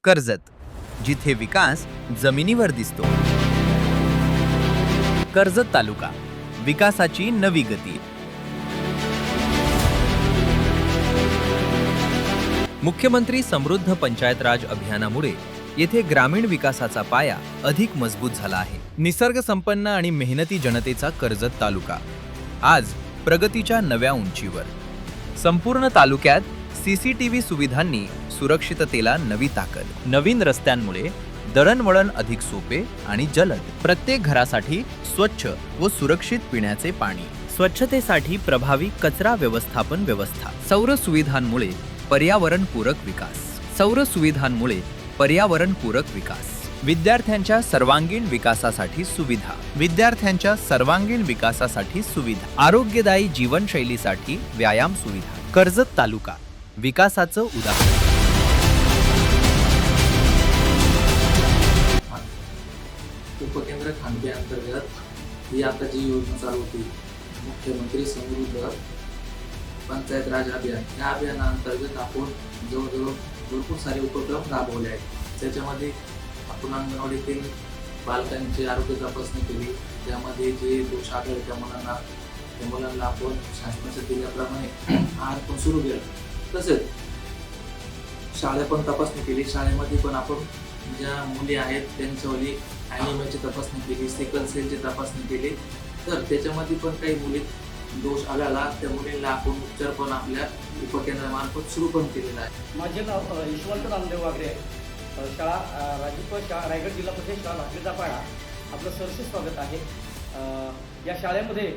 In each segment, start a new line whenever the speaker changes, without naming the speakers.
कर्जत, जिथे विकास जमिनीवर दिसतो. कर्जत तालुका, विकासाची नवी गती. मुख्यमंत्री समृद्ध पंचायत राज अभियानामुळे येथे ग्रामीण विकासाचा पाया अधिक मजबूत झाला आहे. निसर्ग संपन्न आणि मेहनती जनतेचा कर्जत तालुका आज प्रगतीच्या नव्या उंचीवर. संपूर्ण तालुक्यात CCTV सुविधांनी सुरक्षिततेला नवी ताकद. नवीन रस्त्यांमुळे दळणवळण अधिक सोपे आणि जलद. प्रत्येक घरासाठी स्वच्छ व सुरक्षित पिण्याचे पाणी. स्वच्छतेसाठी प्रभावी कचरा व्यवस्थापन व्यवस्था. सौर सुविधांमुळे पर्यावरणपूरक विकास. सौर सुविधांमुळे पर्यावरणपूरक विकास. विद्यार्थ्यांच्या सर्वांगीण विकासासाठी सुविधा. विद्यार्थ्यांच्या सर्वांगीण विकासासाठी सुविधा. आरोग्यदायी जीवनशैलीसाठी व्यायाम सुविधा. कर्जत तालुका, विकासाचं उदाहरण.
उपकेंद्र खांडे अंतर्गत ही आता जी योजना चालू होती, मुख्यमंत्री समृद्ध पंचायत राज अभियान, या अभियानाअंतर्गत आपण जवळजवळ भरपूर सारे उपक्रम राबवले आहेत. त्याच्यामध्ये आपण अंगणवाडीतील बालकांची आरोग्य तपासणी केली. त्यामध्ये जे दोष आढळले त्या मुलांना आपण शासनाच्या दिल्याप्रमाणे आहार पण सुरू केला. तसेच शाळा पण तपासणी केली. शाळेमध्ये पण आपण ज्या मुली आहेत त्यांच्यावरली ॲनिमियाची तपासणी केली, सिकल सेलची तपासणी केली. तर त्याच्यामध्ये पण काही मुली दोष आढळला, त्या मुलींना आपण उपचार पण आपल्या उपकेंद्रामार्फत सुरू पण केलेला आहे.
माझे नाव यशवंत नामदेव वागरे आहे. शाळा रायगड जिल्हा परिषद शाळा लाखलीचा पाडा. आपलं सहर्ष स्वागत आहे. या शाळेमध्ये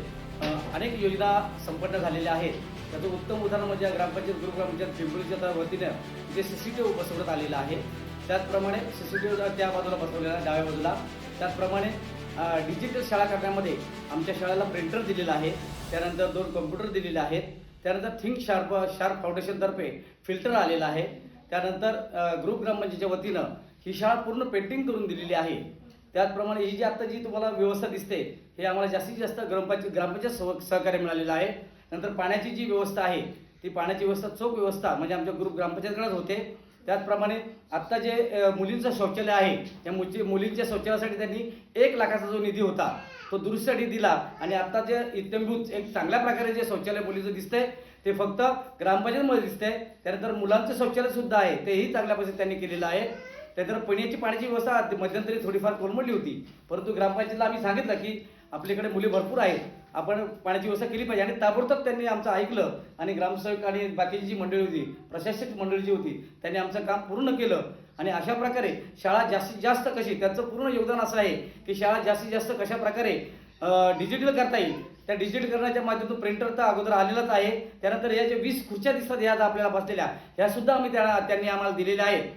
अनेक योजना संपन्न झालेल्या आहेत. त्याचं उत्तम उदाहरण म्हणजे ग्रामपंचायत ग्रामपंचायत पिंपरीच्या वतीनं जे CCTV बसवण्यात आलेलं आहे. त्याचप्रमाणे CCTV त्या बाजूला बसवलेला आहे, डाव्या बाजूला. त्याचप्रमाणे डिजिटल शाळा करण्यामध्ये आमच्या शाळेला प्रिंटर दिलेला आहे. त्यानंतर 2 कम्प्युटर दिलेले आहेत. त्यानंतर थिंक शार्प फाउंडेशनतर्फे फिल्टर आलेला आहे. त्यानंतर ग्रुप ग्रामपंचायतीच्या वतीनं ही शाळा पूर्ण पेंटिंग करून दिलेली आहे. त्याचप्रमाणे ही जी आता जी तुम्हाला व्यवस्था दिसते, हे आम्हाला जास्तीत जास्त ग्रामपंचायत सहकार्य मिळालेलं आहे. नंतर पाण्याची जी व्यवस्था आहे, ती पाण्याची व्यवस्था चोख व्यवस्था म्हणजे आमच्या ग्रुप ग्रामपंचायतकडेच होते. त्याचप्रमाणे आत्ता जे मुलींचं शौचालय आहे, त्या मुलींच्या शौचालयासाठी त्यांनी 1 लाखाचा जो निधी होता तो दुरुस्तीसाठी दिला. आणि आत्ता जे इत्यंभूत एक चांगल्या प्रकारे जे शौचालय मुलीचं दिसतंय ते फक्त ग्रामपंचायतमध्ये दिसतंय. त्यानंतर मुलांचं शौचालय सुद्धा आहे, तेही चांगल्या पद्धतीने त्यांनी केलेलं आहे. त्यानंतर पाण्याची व्यवस्था मध्यंतरी थोडीफार कोलमडली होती, परंतु ग्रामपंचायतीला आम्ही सांगितलं की आपल्याकडे मुली भरपूर आहेत, आपण पाण्याची व्यवस्था केली पाहिजे. आणि ताबडतोब त्यांनी आमचं ऐकलं आणि ग्रामसेवक आणि बाकीची जी मंडळी होती, प्रशासक मंडळी जी होती, त्यांनी आमचं काम पूर्ण केलं. आणि अशा प्रकारे शाळा जास्तीत जास्त कशी, त्यांचं पूर्ण योगदान असं आहे की शाळा जास्तीत जास्त कशा प्रकारे डिजिटल करता येईल. त्या डिजिटल करण्याच्या माध्यमातून प्रिंटर तर अगोदर आलेलाच आहे. त्यानंतर या ज्या 20 खुर्च्या दिसतात ह्या आपल्याला बसलेल्या, ह्या सुद्धा त्यांनी आम्हाला दिलेल्या आहेत.